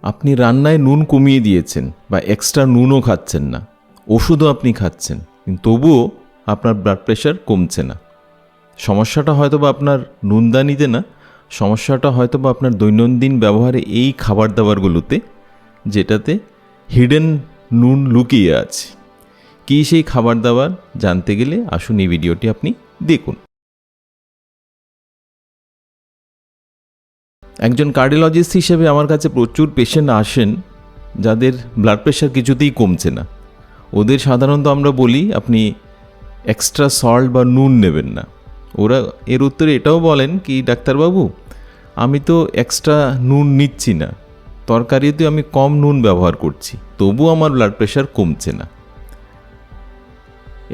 আপনি রান্নায় নুন কমিয়ে দিয়েছেন বা এক্সট্রা নুনও খাচ্ছেন না, ওষুধও আপনি খাচ্ছেন, কিন্তু তবুও আপনার ব্লাড প্রেশার কমছে না। সমস্যাটা হয়তো বা আপনার নুনদানিতে না, সমস্যাটা হয়তো বা আপনার দৈনন্দিন ব্যবহারে এই খাবার দাবারগুলোতে, যেটাতে হিডেন নুন লুকিয়ে আছে। কী সেই খাবার দাবার জানতে গেলে আসুন এই ভিডিওটি আপনি দেখুন। একজন কার্ডিওলজিস্ট হিসেবে আমার কাছে প্রচুর পেশেন্ট আসেন যাদের ব্লাড প্রেশার কিছুতেই কমছে না। ওদের সাধারণত আমরা বলি আপনি এক্সট্রা সল্ট বা নুন নেবেন না। ওরা এর উত্তরে এটাও বলেন কি, ডাক্তারবাবু আমি তো এক্সট্রা নুন নিচ্ছি না, তরকারিতে আমি কম নুন ব্যবহার করছি, তবু আমার ব্লাড প্রেশার কমছে না।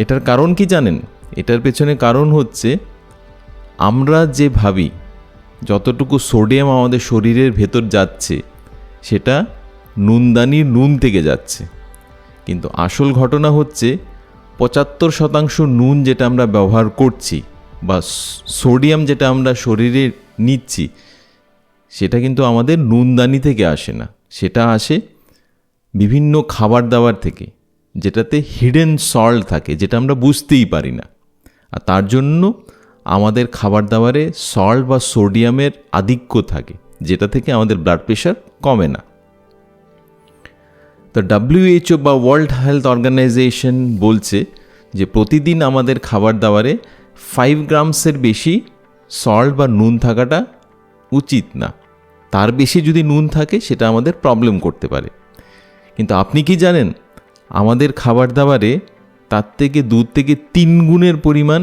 এটার কারণ কি জানেন? এটার পেছনে কারণ হচ্ছে আমরা যে ভাবি যতটুকু সোডিয়াম আমাদের শরীরের ভেতর যাচ্ছে সেটা নুনদানির নুন থেকে যাচ্ছে, কিন্তু আসল ঘটনা হচ্ছে 75% নুন যেটা আমরা ব্যবহার করছি বা সোডিয়াম যেটা আমরা শরীরে নিচ্ছি সেটা কিন্তু আমাদের নুনদানি থেকে আসে না, সেটা আসে বিভিন্ন খাবার দাবার থেকে, যেটাতে হিডেন সল্ট থাকে, যেটা আমরা বুঝতেই পারি না। আর তার জন্য আমাদের খাবার দাবারে সল্ট বা সোডিয়ামের আধিক্য থাকে, যেটা থেকে আমাদের ব্লাড প্রেশার কমে না। তো WHO বা ওয়ার্ল্ড হেলথ অর্গানাইজেশন বলছে যে প্রতিদিন আমাদের খাবার দাবারে 5 গ্রামসের বেশি সল্ট বা নুন থাকাটা উচিত না। তার বেশি যদি নুন থাকে সেটা আমাদের প্রবলেম করতে পারে। কিন্তু আপনি কি জানেন আমাদের খাবার দাবারে তার থেকে 2 থেকে 3 গুণের পরিমাণ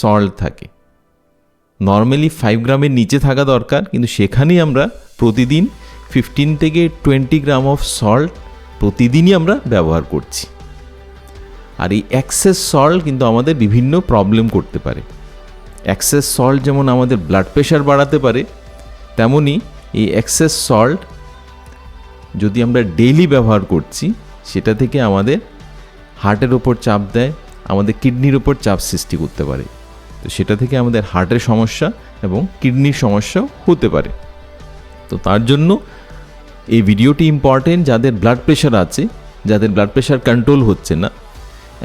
সল্ট থাকে। নর্মালি 5 গ্রামের নিচে থাকা দরকার, কিন্তু সেখানেই আমরা প্রতিদিন 15 থেকে 20 গ্রাম অফ সল্ট প্রতিদিনই আমরা ব্যবহার করছি। আর এই এক্সেস সল্ট কিন্তু আমাদের বিভিন্ন প্রবলেম করতে পারে। এক্সেস সল্ট যেমন আমাদের ব্লাড প্রেশার বাড়াতে পারে, তেমনি এই এক্সেস সল্ট যদি আমরা ডেইলি ব্যবহার করছি সেটা থেকে আমাদের হার্টের ওপর চাপ দেয়, আমাদের কিডনির ওপর চাপ সৃষ্টি করতে পারে। তো সেটা থেকে আমাদের হার্টের সমস্যা এবং কিডনির সমস্যাও হতে পারে। তো তার জন্য এই ভিডিওটি ইম্পর্টেন্ট যাদের ব্লাড প্রেশার আছে, যাদের ব্লাড প্রেশার কন্ট্রোল হচ্ছে না,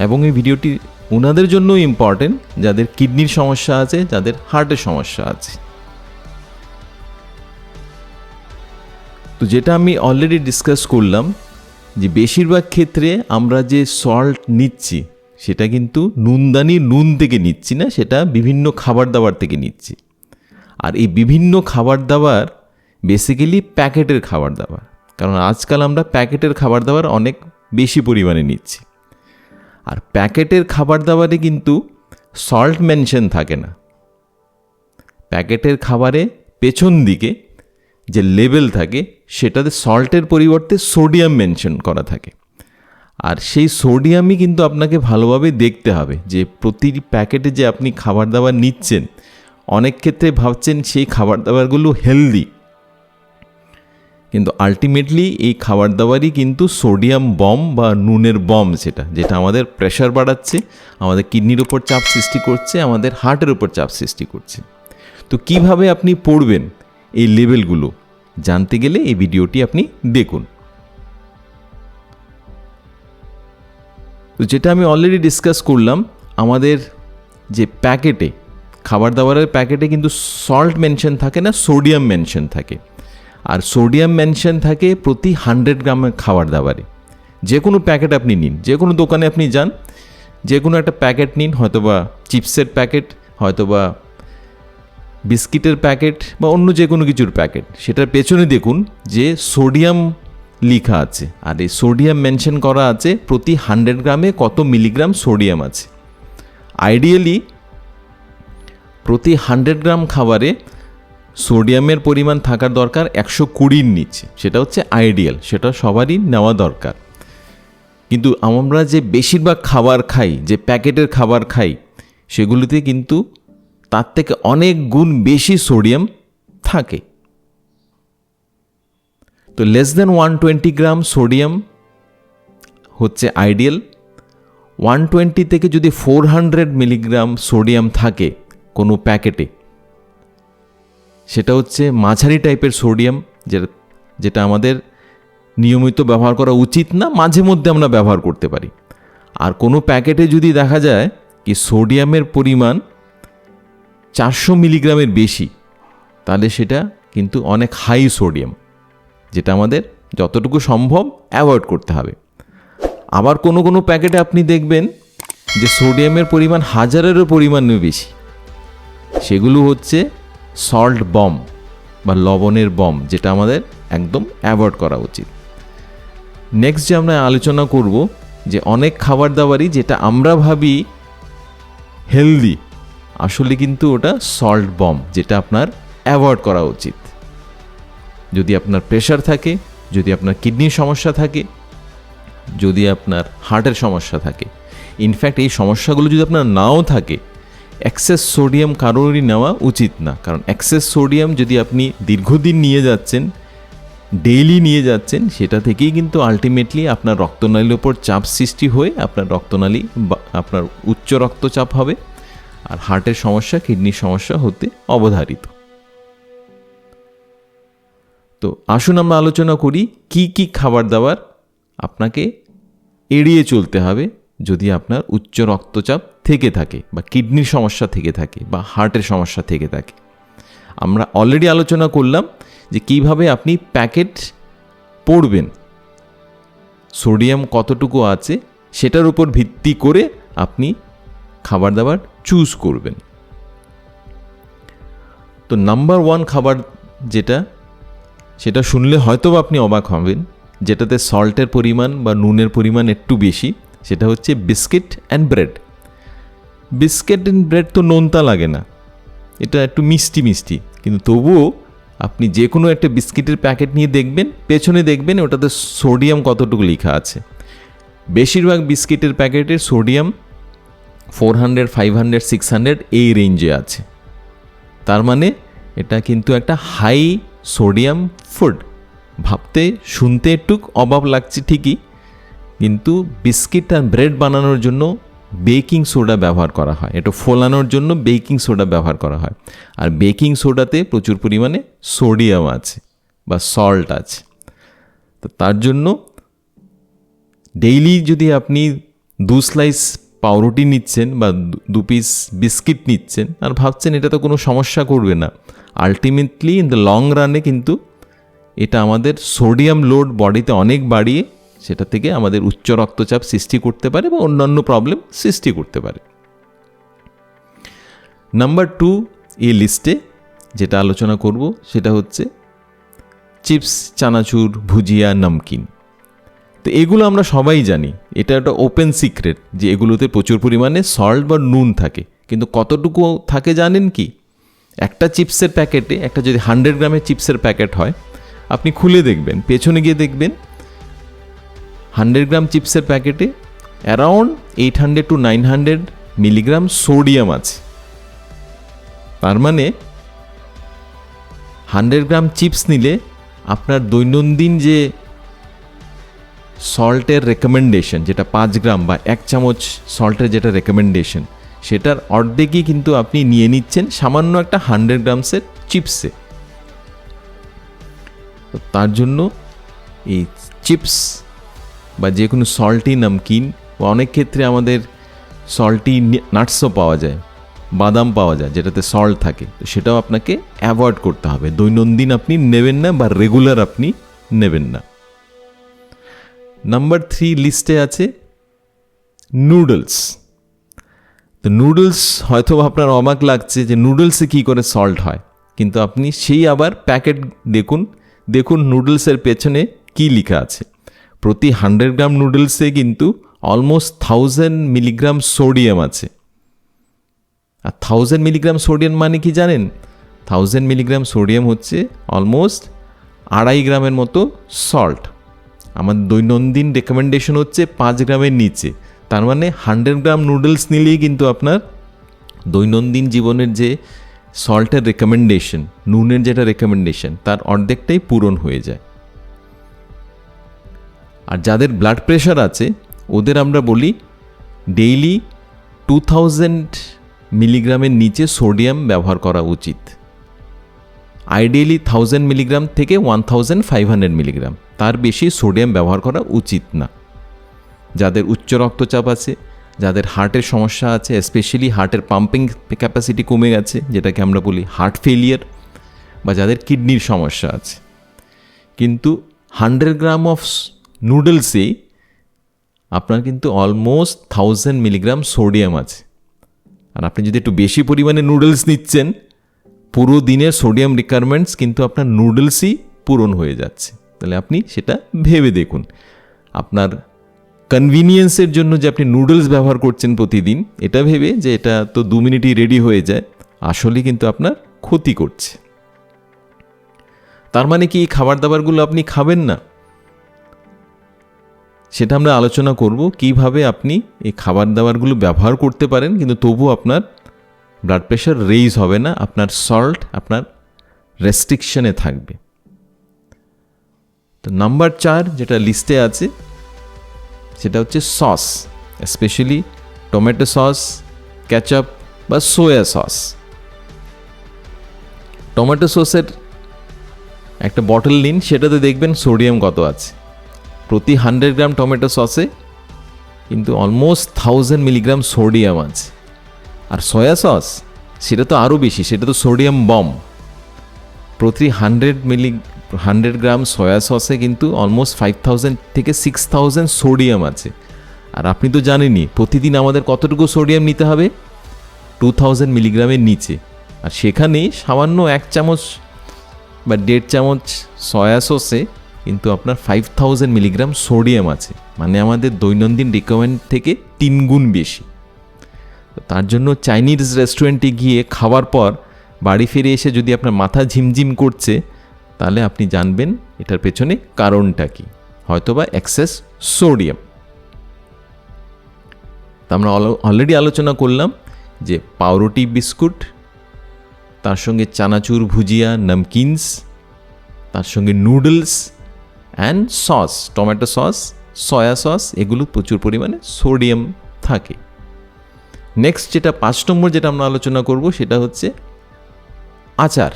এবং এই ভিডিওটি ওনাদের জন্য ইম্পর্টেন্ট যাদের কিডনির সমস্যা আছে, যাদের হার্টের সমস্যা আছে। তো যেটা আমি অলরেডি ডিসকাস করলাম যে বেশিরভাগ ক্ষেত্রে আমরা যে সল্ট নিচ্ছি সেটা কিন্তু নুনদানির নুন থেকে নিচ্ছি না, সেটা বিভিন্ন খাবার দাবার থেকে নিচ্ছি। আর এই বিভিন্ন খাবার দাবার বেসিক্যালি প্যাকেটের খাবার দাবার, কারণ আজকাল আমরা প্যাকেটের খাবার দাবার অনেক বেশি পরিমাণে নিচ্ছি। আর প্যাকেটের খাবার দাবারে কিন্তু সল্ট মেনশন থাকে না। প্যাকেটের খাবারে পেছন দিকে যে লেবেল থাকে সেটাতে সল্টের পরিবর্তে সোডিয়াম মেনশন করা থাকে। আর সেই সোডিয়ামই কিন্তু আপনাকে ভালোভাবে দেখতে হবে যে প্রতিটি প্যাকেটে যে আপনি খাবার দাবার নিচ্ছেন, অনেক ক্ষেত্রে ভাবছেন সেই খাবার দাবারগুলো হেলদি, কিন্তু আলটিমেটলি এই খাবার দাবারই কিন্তু সোডিয়াম বম বা নুনের বম, যেটা আমাদের প্রেশার বাড়াচ্ছে, আমাদের কিডনির ওপর চাপ সৃষ্টি করছে, আমাদের হার্টের ওপর চাপ সৃষ্টি করছে। তো কিভাবে আপনি পড়বেন এই লেবেলগুলো জানতে গেলে এই ভিডিওটি আপনি দেখুন। তো যেটা আমি অলরেডি ডিসকাস করলাম, আমাদের যে প্যাকেটে খাবার দাবারের প্যাকেটে কিন্তু সল্ট মেনশন থাকে না, সোডিয়াম মেনশন থাকে। আর সোডিয়াম মেনশন থাকে প্রতি 100 গ্রামের খাবার দাবারে। যে কোনো প্যাকেট আপনি নিন, যে কোনো দোকানে আপনি যান, যে কোনো একটা প্যাকেট নিন, হয়তোবা চিপসের প্যাকেট, হয়তোবা বিস্কিটের প্যাকেট বা অন্য যে কোনো কিছুর প্যাকেট, সেটার পেছনে দেখুন যে সোডিয়াম লেখা আছে। আর এই সোডিয়াম মেনশন করা আছে প্রতি 100 গ্রামে কত মিলিগ্রাম সোডিয়াম আছে। আইডিয়ালি প্রতি 100 গ্রাম খাবারে সোডিয়ামের পরিমাণ থাকার দরকার 120-র নিচে, সেটা হচ্ছে আইডিয়াল, সেটা সবারই নেওয়া দরকার। কিন্তু আমরা যে বেশিরভাগ খাবার খাই, যে প্যাকেটের খাবার খাই, সেগুলিতে কিন্তু তার থেকে অনেক গুণ বেশি সোডিয়াম থাকে। তো লেস দেন 120 গ্রাম সোডিয়াম হচ্ছে আইডিয়াল। 120 থেকে যদি 400 মিলিগ্রাম সোডিয়াম থাকে কোনো প্যাকেটে, সেটা হচ্ছে মাঝারি টাইপের সোডিয়াম, যেটা যেটা আমাদের নিয়মিত ব্যবহার করা উচিত না, মাঝে মধ্যে আমরা ব্যবহার করতে পারি। আর কোনো প্যাকেটে যদি দেখা যায় কি সোডিয়ামের পরিমাণ 400 মিলিগ্রামের বেশি, তাহলে সেটা কিন্তু অনেক হাই সোডিয়াম, যেটা আমাদের যতটুকু সম্ভব অ্যাভয়েড করতে হবে। আবার কোনো কোনো প্যাকেটে আপনি দেখবেন যে সোডিয়ামের পরিমাণ 1000-এরও পরিমাণেও বেশি, সেগুলো হচ্ছে সল্ট বম বা লবণের বম, যেটা আমাদের একদম অ্যাভয়েড করা উচিত। নেক্সট যে আমরা আলোচনা করব যে অনেক খাবার দাবারই যেটা আমরা ভাবি হেলদি, আসলে কিন্তু ওটা সল্ট বম, যেটা আপনার অ্যাভয়েড করা উচিত। যদি আপনার প্রেশার থাকে, যদি আপনার কিডনির সমস্যা থাকে, যদি আপনার হার্টের সমস্যা থাকে, ইনফ্যাক্ট এই সমস্যাগুলো যদি আপনার নাও থাকে, এক্সেস সোডিয়াম কারোরই নেওয়া উচিত না। কারণ এক্সেস সোডিয়াম যদি আপনি দীর্ঘদিন নিয়ে যাচ্ছেন, ডেইলি নিয়ে যাচ্ছেন, সেটা থেকেই কিন্তু আলটিমেটলি আপনার রক্তনালীর ওপর চাপ সৃষ্টি হয়ে আপনার রক্তনালী বা আপনার উচ্চ রক্তচাপ হবে, আর হার্টের সমস্যা, কিডনির সমস্যা হতে অবধারিত। তো আসুন আমরা আলোচনা করি কি কি খাবার দাবার আপনাকে এড়িয়ে চলতে হবে যদি আপনার উচ্চ রক্তচাপ থেকে থাকে বা কিডনির সমস্যা থেকে থাকে বা হার্টের সমস্যা থেকে থাকে। আমরা অলরেডি আলোচনা করলাম যে কিভাবে আপনি প্যাকেট পড়বেন, সোডিয়াম কতটুকু আছে সেটার উপর ভিত্তি করে আপনি খাবার দাবার চুজ করবেন। তো নাম্বার 1 খাবার যেটা, সেটা শুনলে হয়তো আপনি অবাক হবেন, যেটাতে সল্টের পরিমাণ বা নুনের পরিমাণ একটু বেশি, সেটা হচ্ছে biscuit and bread. Biscuit and bread তো নোনতা লাগে না, এটা একটু মিষ্টি মিষ্টি, কিন্তু তবুও আপনি যে কোনো একটা বিস্কিটের প্যাকেট নিয়ে দেখবেন, পেছনে দেখবেন ওটাতে সোডিয়াম কতটুকু লেখা আছে। বেশিরভাগ বিস্কিটের প্যাকেটের সোডিয়াম 400, 500, 600 এই রেঞ্জে আছে। তার মানে এটা কিন্তু একটা হাই সোডিয়াম ফুড। ভাবতে শুনতে একটু অবাক লাগছে ঠিকই, কিন্তু বিস্কিট আর ব্রেড বানানোর জন্য বেকিং সোডা ব্যবহার করা হয়, এটা ফোলানোর জন্য বেকিং সোডা ব্যবহার করা হয়। আর বেকিং সোডাতে প্রচুর পরিমাণে সোডিয়াম আছে বা সল্ট আছে। তো তার জন্য ডেইলি যদি আপনি 2 স্লাইস পাউরুটি নিচ্ছেন বা 2 পিস বিস্কিট নিচ্ছেন আর ভাবছেন এটা তো কোনো সমস্যা করবে না, আলটিমেটলি ইন দ্য লং রানে কিন্তু এটা আমাদের সোডিয়াম লোড বডিতে অনেক বাড়িয়ে সেটা থেকে আমাদের উচ্চ রক্তচাপ সৃষ্টি করতে পারে বা অন্যান্য প্রবলেম সৃষ্টি করতে পারে। নাম্বার 2 এই লিস্টে যেটা আলোচনা করব সেটা হচ্ছে চিপস, চানাচুর, ভুজিয়া, নমকিন। তো এগুলো আমরা সবাই জানি, এটা একটা ওপেন সিক্রেট যে এগুলোতে প্রচুর পরিমাণে সল্ট বা নুন থাকে। কিন্তু কতটুকু থাকে জানেন কি? একটা চিপসের প্যাকেটে, একটা যদি 100 গ্রামের চিপসের প্যাকেট হয়, আপনি খুলে দেখবেন, পেছনে গিয়ে দেখবেন 100 গ্রাম চিপসের প্যাকেটে অ্যারাউন্ড 800 to 900 মিলিগ্রাম সোডিয়াম আছে। তার মানে 100 গ্রাম চিপস নিলে আপনার দৈনন্দিন যে সল্টের রেকমেন্ডেশন, যেটা 5 গ্রাম বা 1 চামচ সল্টের যেটা রেকমেন্ডেশন, সেটার অর্ধেকই কিন্তু আপনি নিয়ে নিচ্ছেন সামান্য একটা 100 গ্রামসের চিপসে। তো তার জন্য এই চিপস বা যে কোনো সল্টি নমকিন, বা অনেক ক্ষেত্রে আমাদের সল্টি নাটসও পাওয়া যায়, বাদাম পাওয়া যায় যেটাতে সল্ট থাকে, তো সেটাও আপনাকে অ্যাভয়েড করতে হবে। দৈনন্দিন আপনি নেবেন না বা রেগুলার আপনি নেবেন না। নাম্বার 3 লিস্টে আছে নুডলস। তো নুডলস হয়তো আপনার অবাক লাগছে যে নুডলসে কী করে সল্ট হয়, কিন্তু আপনি সেই আবার প্যাকেট দেখুন নুডলসের পেছনে কি লেখা আছে। প্রতি 100 গ্রাম নুডলসে কিন্তু অলমোস্ট 1000 মিলিগ্রাম সোডিয়াম আছে। আর 1000 মিলিগ্রাম সোডিয়াম মানে কি জানেন? 1000 মিলিগ্রাম সোডিয়াম হচ্ছে অলমোস্ট 2.5 গ্রামের মতো সল্ট। আমাদের দৈনন্দিন রেকমেন্ডেশন হচ্ছে 5 গ্রামের নিচে। তার মানে 100 গ্রাম নুডলস নিলেই কিন্তু আপনার দৈনন্দিন জীবনের যে সল্টের রেকমেন্ডেশন, নুনের যেটা রেকমেন্ডেশন, তার অর্ধেকটাই পূরণ হয়ে যায়। আর যাদের ব্লাড প্রেশার আছে ওদের আমরা বলি ডেইলি 2000 মিলিগ্রামের নিচে সোডিয়াম ব্যবহার করা উচিত। আইডিয়ালি 1000 মিলিগ্রাম থেকে 1500 মিলিগ্রাম, তার বেশি সোডিয়াম ব্যবহার করা উচিত না। যাদের উচ্চ রক্তচাপ আছে, যাদের হার্টের সমস্যা আছে, স্পেশালি হার্টের পাম্পিং ক্যাপাসিটি কমে গেছে, যেটাকে আমরা বলি হার্ট ফেলিয়ার, বা যাদের কিডনির সমস্যা আছে। কিন্তু 100 গ্রাম অফ নুডলসেই আপনার কিন্তু অলমোস্ট 1000 মিলিগ্রাম সোডিয়াম আছে। আর আপনি যদি একটু বেশি পরিমাণে নুডলস নিচ্ছেন, পুরো দিনের সোডিয়াম রিকোয়ারমেন্টস কিন্তু আপনার নুডলসই পূরণ হয়ে যাচ্ছে। তাহলে আপনি সেটা ভেবে দেখুন। আপনার কনভিনিয়েন্সের জন্য যে আপনি নুডলস ব্যবহার করছেন প্রতিদিন, এটা ভেবে যে এটা তো 2 মিনিটই রেডি হয়ে যায়, আসলে কিন্তু আপনার ক্ষতি করছে। তার মানে কি এই খাবার দাবারগুলো আপনি খাবেন না? সেটা আমরা আলোচনা করব কিভাবে আপনি এই খাবার দাবারগুলো ব্যবহার করতে পারেন, কিন্তু তবু আপনার ব্লাড প্রেশার রেইজ হবে না, আপনার সল্ট আপনার রেস্ট্রিকশনে থাকবে। তো নাম্বার 4 যেটা লিস্টে আছে সেটা হচ্ছে sauce, specially tomato sauce, ketchup বা সোয়া সস। টমেটো সসের একটা বটল নিন, সেটাতে দেখবেন সোডিয়াম কত আছে। প্রতি 100 গ্রাম টমেটো সসে কিন্তু অলমোস্ট 1000 মিলিগ্রাম সোডিয়াম আছে। আর সয়া সস সেটা তো আরও বেশি, সেটা তো সোডিয়াম বম। প্রতি 100 গ্রাম সয়া সসে কিন্তু অলমোস্ট 5000 থেকে 6000 সোডিয়াম আছে। আর আপনি তো জানেনই প্রতিদিন আমাদের কতটুকু সোডিয়াম নিতে হবে, 2000 মিলিগ্রামের নিচে। আর সেখানেই সামান্য 1 চামচ বা 1.5 চামচ সয়া সসে কিন্তু আপনার 5000 মিলিগ্রাম সোডিয়াম আছে, মানে আমাদের দৈনন্দিন রিকোয়ারমেন্ট থেকে 3 গুণ বেশি। তার জন্য চাইনিজ রেস্টুরেন্টে গিয়ে খাওয়ার পর বাড়ি ফিরে এসে যদি আপনার মাথা ঝিমঝিম করছে, তাহলে আপনি জানবেন এটার পেছনে কারণটা কি, হয়তোবা এক্সেস সোডিয়াম। তা আমরা অলরেডি আলোচনা করলাম যে পাউরুটি বিস্কুট, তার সঙ্গে চানাচুর, ভুজিয়া, নমকিনস, তার সঙ্গে noodles and sauce, tomato sauce, soya sauce, এগুলো প্রচুর পরিমাণে সোডিয়াম থাকে। নেক্সট যেটা 5 নম্বর যেটা আমরা আলোচনা করব সেটা হচ্ছে আচার।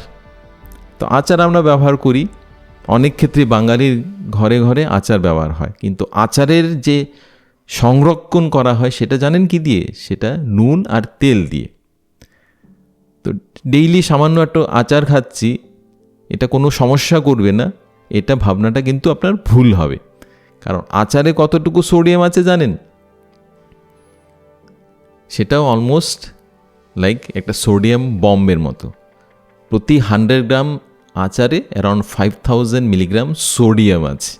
তো আচার আমরা ব্যবহার করি, অনেক ক্ষেত্রে বাঙালির ঘরে ঘরে আচার ব্যবহার হয়, কিন্তু আচারের যে সংরক্ষণ করা হয় সেটা জানেন কি দিয়ে? সেটা নুন আর তেল দিয়ে। তো ডেইলি সামান্য একটু আচার খাচ্ছি, এটা কোনো সমস্যা করবে না, এটা ভাবনাটা কিন্তু আপনার ভুল হবে। কারণ আচারে কতটুকু সোডিয়াম আছে জানেন? সেটাও অলমোস্ট লাইক একটা সোডিয়াম বম্বের মতো। প্রতি 100 গ্রাম আচারে অ্যারাউন্ড 5000 মিলিগ্রাম সোডিয়াম আছে।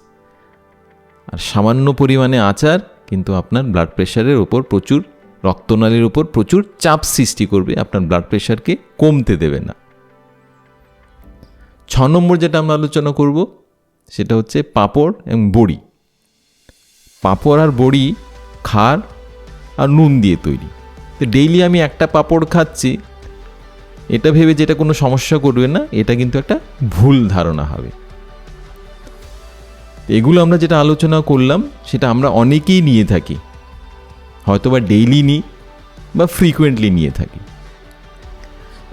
আর সামান্য পরিমাণে আচার কিন্তু আপনার ব্লাড প্রেশারের ওপর প্রচুর, রক্তনালীর উপর প্রচুর চাপ সৃষ্টি করবে, আপনার ব্লাড প্রেশারকে কমতে দেবে না। 6 নম্বর যেটা আমরা আলোচনা করব সেটা হচ্ছে পাঁপড় এবং বড়ি। পাঁপড় আর বড়ি খার আর নুন দিয়ে তৈরি। তো ডেইলি আমি একটা পাঁপড় খাচ্ছি, এটা ভেবে যেটা কোনো সমস্যা করবে না, এটা কিন্তু একটা ভুল ধারণা হবে। এগুলো আমরা যেটা আলোচনা করলাম সেটা আমরা অনেকেই নিয়ে থাকি, হয়তোবা ডেইলি নিই বা ফ্রিকুয়েন্টলি নিয়ে থাকি।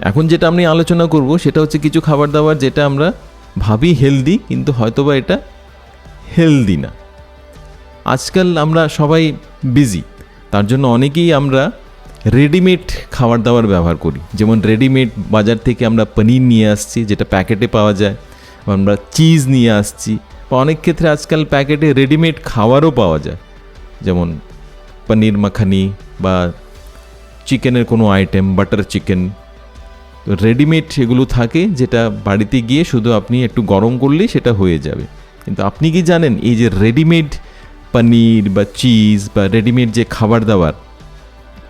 এখন যেটা আমি আলোচনা করব সেটা হচ্ছে কিছু খাবার দাবার যেটা আমরা ভাবি হেলদি, কিন্তু হয়তোবা এটা হেলদি না। আজকাল আমরা সবাই বিজি, তার জন্য অনেকেই আমরা রেডিমেড খাবার দাবার ব্যবহার করি। যেমন রেডিমেড বাজার থেকে আমরা পনির নিয়ে আসছি, যেটা প্যাকেটে পাওয়া যায়, আমরা চিজ নিয়ে আসছি, বা অনেক ক্ষেত্রে আজকাল প্যাকেটে রেডিমেড খাবারও পাওয়া যায়, যেমন পনির মাখানি বা চিকেনের কোনো আইটেম, বাটার চিকেন। তো রেডিমেড এগুলো থাকে, যেটা বাড়িতে গিয়ে শুধু আপনি একটু গরম করলেই সেটা হয়ে যাবে। কিন্তু আপনি কি জানেন এই যে রেডিমেড পনির বা চিজ বা রেডিমেড যে খাবার দাবার,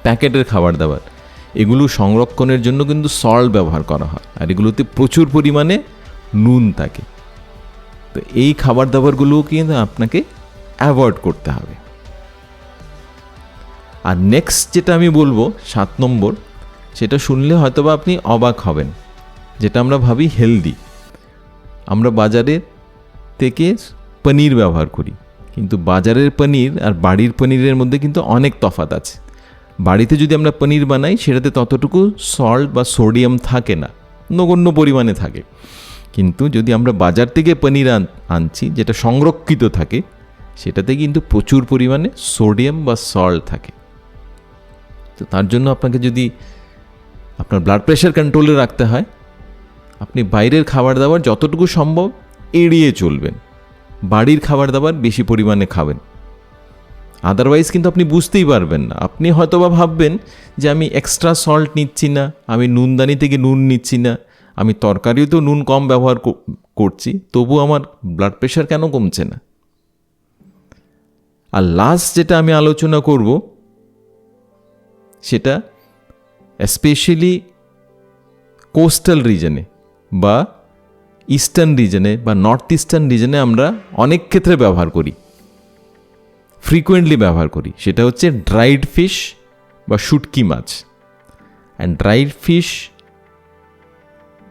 প্যাকেটের খাবার দাবার, এগুলো সংরক্ষণের জন্য কিন্তু সল্ট ব্যবহার করা হয়, আর এগুলোতে প্রচুর পরিমাণে নুন থাকে। তো এই খাবার দাবারগুলোও কিন্তু আপনাকে অ্যাভয়েড করতে হবে। আর নেক্সট যেটা আমি বলবো 7 নম্বর, সেটা শুনলে হয়তোবা আপনি অবাক হবেন, যেটা আমরা ভাবি হেলদি। আমরা বাজারে থেকে পনির ব্যবহার করি, কিন্তু বাজারের পনির আর বাড়ির পনিরের মধ্যে কিন্তু অনেক তফাৎ আছে। বাড়িতে যদি আমরা পনির বানাই সেটাতে ততটুকু সল্ট বা সোডিয়াম থাকে না, নগণ্য পরিমাণে থাকে। কিন্তু যদি আমরা বাজার থেকে পনির আনছি যেটা সংরক্ষিত থাকে, সেটাতে কিন্তু প্রচুর পরিমাণে সোডিয়াম বা সল্ট থাকে। তো তার জন্য আপনাকে যদি আপনার ব্লাড প্রেশার কন্ট্রোলে রাখতে হয়, আপনি বাইরের খাবার দাবার যতটুকু সম্ভব এড়িয়ে চলবেন, বাড়ির খাবার দাবার বেশি পরিমাণে খাবেন। আদারওয়াইজ কিন্তু আপনি বুঝতেই পারবেন না। আপনি হয়তোবা ভাববেন যে আমি এক্সট্রা সল্ট নিচ্ছি না, আমি নুনদানি থেকে নুন নিচ্ছি না, আমি তরকারিতেও নুন কম ব্যবহার করছি, তবু আমার ব্লাড প্রেশার কেন কমছে না? আর লাস্ট যেটা আমি আলোচনা করব, সেটা স্পেশালি কোস্টাল রিজনে বা ইস্টার্ন রিজনে বা নর্থ ইস্টার্ন রিজনে আমরা অনেক ক্ষেত্রে ব্যবহার করি, ফ্রিকোয়েন্টলি ব্যবহার করি। সেটা হচ্ছে ড্রাইড ফিশ বা শুটকি মাছ। অ্যান্ড ড্রাইড ফিশ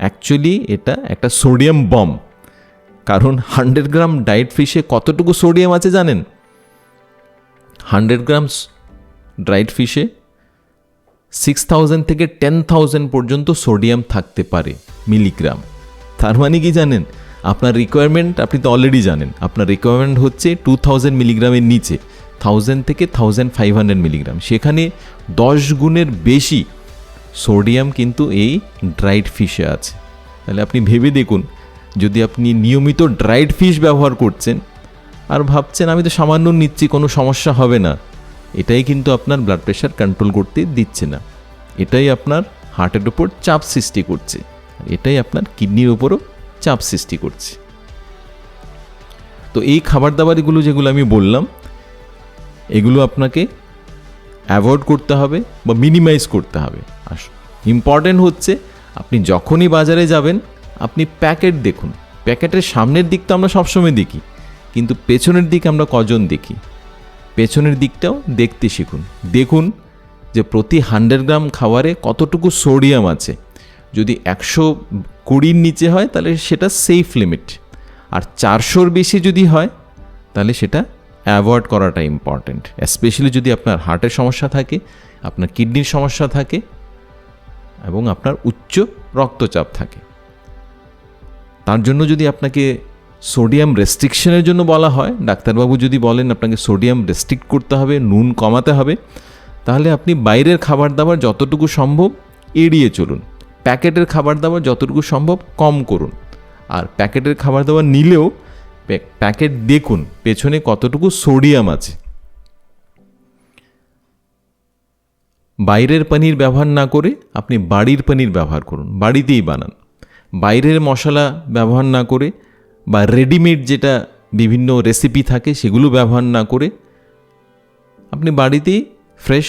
অ্যাকচুয়ালি এটা একটা সোডিয়াম বম। কারণ 100 গ্রাম ড্রাইড ফিশে কতটুকু সোডিয়াম আছে জানেন? 100 গ্রাম ড্রাইড ফিশে 6000 থেকে 10,000 পর্যন্ত সোডিয়াম থাকতে পারে মিলিগ্রাম। তার মানে কি জানেন? আপনার রিকোয়ারমেন্ট আপনি তো অলরেডি জানেন, আপনার রিকোয়ারমেন্ট হচ্ছে 2000 মিলিগ্রামের নিচে, 1000 থেকে 1500 মিলিগ্রাম। সেখানে 10 গুণের বেশি সোডিয়াম কিন্তু এই ড্রাইড ফিশে আছে। তাহলে আপনি ভেবে দেখুন, যদি আপনি নিয়মিত ড্রাইড ফিশ ব্যবহার করছেন আর ভাবছেন আমি তো সামান্য নিচ্ছি, কোনো সমস্যা হবে না, এটাই কিন্তু আপনার ব্লাড প্রেশার কন্ট্রোল করতে দিচ্ছে না। এটাই আপনার হার্টের উপর চাপ সৃষ্টি করছে, এটাই আপনার কিডনির উপরও চাপ সৃষ্টি করছে। তো এই খাবার দাবারগুলো যেগুলো আমি বললাম, এগুলো আপনাকে অ্যাভয়েড করতে হবে বা মিনিমাইজ করতে হবে। আর ইম্পর্টেন্ট হচ্ছে আপনি যখনই বাজারে যাবেন আপনি প্যাকেট দেখুন। প্যাকেটের সামনের দিক তো আমরা সবসময় দেখি, কিন্তু পেছনের দিক আমরা কজন দেখি? পেছনের দিকটাও দেখতে শিখুন। দেখুন যে প্রতি 100 গ্রাম খাবারে কতটুকু সোডিয়াম আছে। যদি 120-র নিচে হয় তাহলে সেটা সেফ লিমিট, আর 400-র বেশি যদি হয় তাহলে সেটা অ্যাভয়েড করাটা ইম্পর্ট্যান্ট। স্পেশালি যদি আপনার হার্টের সমস্যা থাকে, আপনার কিডনির সমস্যা থাকে এবং আপনার উচ্চ রক্তচাপ থাকে। তার জন্য যদি আপনাকে সোডিয়াম রেস্ট্রিকশনের জন্য বলা হয়, ডাক্তারবাবু যদি বলেন আপনাকে সোডিয়াম রেস্ট্রিক্ট করতে হবে, নুন কমাতে হবে, তাহলে আপনি বাইরের খাবার দাবার যতটুকু সম্ভব এড়িয়ে চলুন। প্যাকেটের খাবার দাবার যতটুকু সম্ভব কম করুন। আর প্যাকেটের খাবার দাবার নিলেও প্যাকেট দেখুন পেছনে কতটুকু সোডিয়াম আছে। বাইরের পনির ব্যবহার না করে আপনি বাড়ির পনির ব্যবহার করুন, বাড়িতেই বানান। বাইরের মশলা ব্যবহার না করে বা রেডিমেড যেটা বিভিন্ন রেসিপি থাকে সেগুলো ব্যবহার না করে আপনি বাড়িতেই ফ্রেশ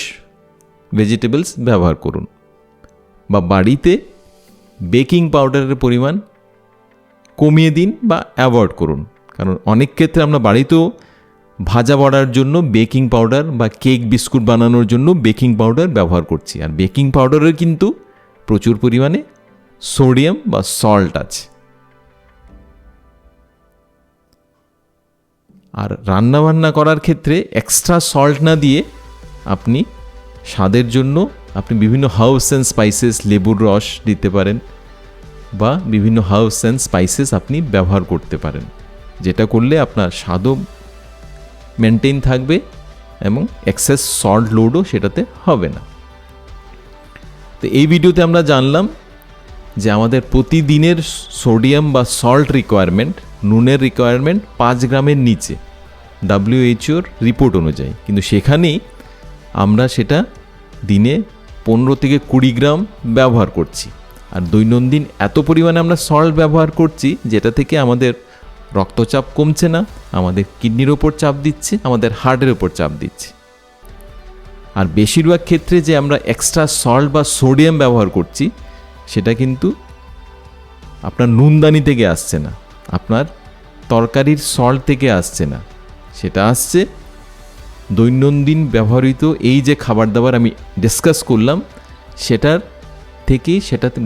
ভেজিটেবলস ব্যবহার করুন। বা বাড়িতে বেকিং পাউডারের পরিমাণ কমিয়ে দিন বা অ্যাভয়েড করুন। কারণ অনেক ক্ষেত্রে আমরা বাড়িতেও ভাজা বড়ার জন্য বেকিং পাউডার বা কেক বিস্কুট বানানোর জন্য বেকিং পাউডার ব্যবহার করছি, আর বেকিং পাউডারের কিন্তু প্রচুর পরিমাণে সোডিয়াম বা সল্ট আছে। আর রান্নাবান্না করার ক্ষেত্রে এক্সট্রা সল্ট না দিয়ে আপনি স্বাদের জন্য আপনি বিভিন্ন হার্বস অ্যান্ড স্পাইসেস, লেবুর রস দিতে পারেন বা বিভিন্ন হার্বস অ্যান্ড স্পাইসেস আপনি ব্যবহার করতে পারেন, যেটা করলে আপনার স্বাদও মেনটেন থাকবে এবং এক্সেস সল্ট লোডও সেটাতে হবে না। তো এই ভিডিওতে আমরা জানলাম যে আমাদের প্রতিদিনের সোডিয়াম বা সল্ট রিকোয়ারমেন্ট, নুনের রিকোয়ারমেন্ট 5 গ্রামের নিচে WHO-র রিপোর্ট অনুযায়ী, কিন্তু সেখানেই আমরা সেটা দিনে 15 থেকে 20 গ্রাম ব্যবহার করছি। আর দৈনন্দিন এত পরিমাণে আমরা সল্ট ব্যবহার করছি যেটা থেকে আমাদের রক্তচাপ কমছে না, আমাদের কিডনির ওপর চাপ দিচ্ছে, আমাদের হার্টের ওপর চাপ দিচ্ছে। আর বেশিরভাগ ক্ষেত্রে যে আমরা এক্সট্রা সল্ট বা সোডিয়াম ব্যবহার করছি সেটা কিন্তু আপনার নুনদানি থেকে আসছে না, আপনার তরকারির সল্ট থেকে আসছে না, সেটা আসছে দৈনন্দিন ব্যবহৃত এই যে খাবার দাবার আমি ডিসকাস করলাম সেটার থেকেই, সেটাতে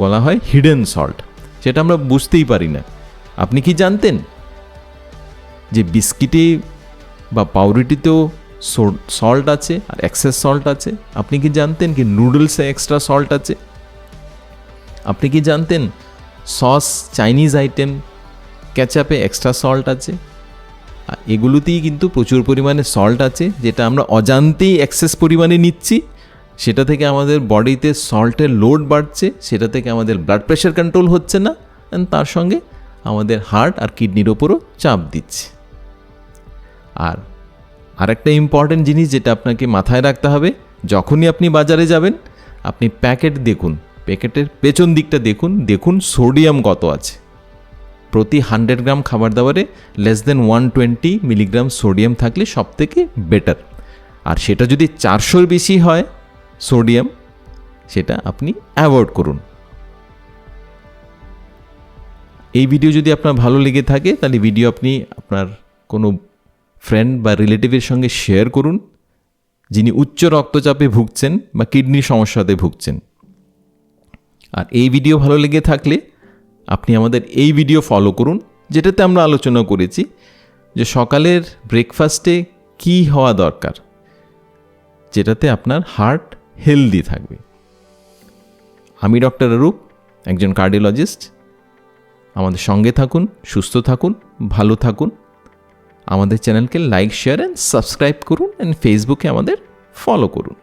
বলা হয় হিডেন সল্ট, সেটা আমরা বুঝতেই পারি না। আপনি কি জানতেন যে বিস্কিটে বা পাউরুটিতেও সল্ট আছে আর এক্সেস সল্ট আছে? আপনি কি জানতেন কি নুডলসে এক্সট্রা সল্ট আছে? আপনি কি জানতেন সস, চাইনিজ আইটেম, কেচাপে এক্সট্রা সল্ট আছে? আর এগুলোতেই কিন্তু প্রচুর পরিমাণে সল্ট আছে, যেটা আমরা অজান্তেই এক্সেস পরিমাণে নিচ্ছি। সেটা থেকে আমাদের বডিতে সল্টের লোড বাড়ছে, সেটা থেকে আমাদের ব্লাড প্রেশার কন্ট্রোল হচ্ছে না, অ্যান্ড তার সঙ্গে আমাদের হার্ট আর কিডনির ওপরও চাপ দিচ্ছে। আর আরেকটা ইম্পর্ট্যান্ট জিনিস যেটা আপনাকে মাথায় রাখতে হবে, যখনই আপনি বাজারে যাবেন আপনি প্যাকেট দেখুন, প্যাকেটের পেছন দিকটা দেখুন সোডিয়াম কত আছে। প্রতি 100 গ্রাম খাবার দাবারে লেস দেন 120 মিলিগ্রাম সোডিয়াম থাকলে সব থেকে বেটার। আর সেটা যদি 400-র বেশি হয় সোডিয়াম, সেটা আপনি অ্যাভয়েড করুন। এই ভিডিও যদি আপনার ভালো লেগে থাকে তাহলে ভিডিও আপনি আপনার কোনো ফ্রেন্ড বা রিলেটিভের সঙ্গে শেয়ার করুন যিনি উচ্চ রক্তচাপে ভুগছেন বা কিডনির সমস্যাতে ভুগছেন। আর এই ভিডিও ভালো লেগে থাকলে আপনি আমাদের এই ভিডিও ফলো করুন, যেটাতে আমরা আলোচনা করেছি যে সকালের ব্রেকফাস্টে কী হওয়া দরকার, যেটাতে আপনার হার্ট হেলদি থাকবে। আমি ডক্টর অরূপ, একজন কার্ডিওলজিস্ট। আমাদের সঙ্গে থাকুন, সুস্থ থাকুন, ভালো থাকুন। আমাদের চ্যানেলকে লাইক, শেয়ার অ্যান্ড সাবস্ক্রাইব করুন, অ্যান্ড ফেসবুকে আমাদের ফলো করুন।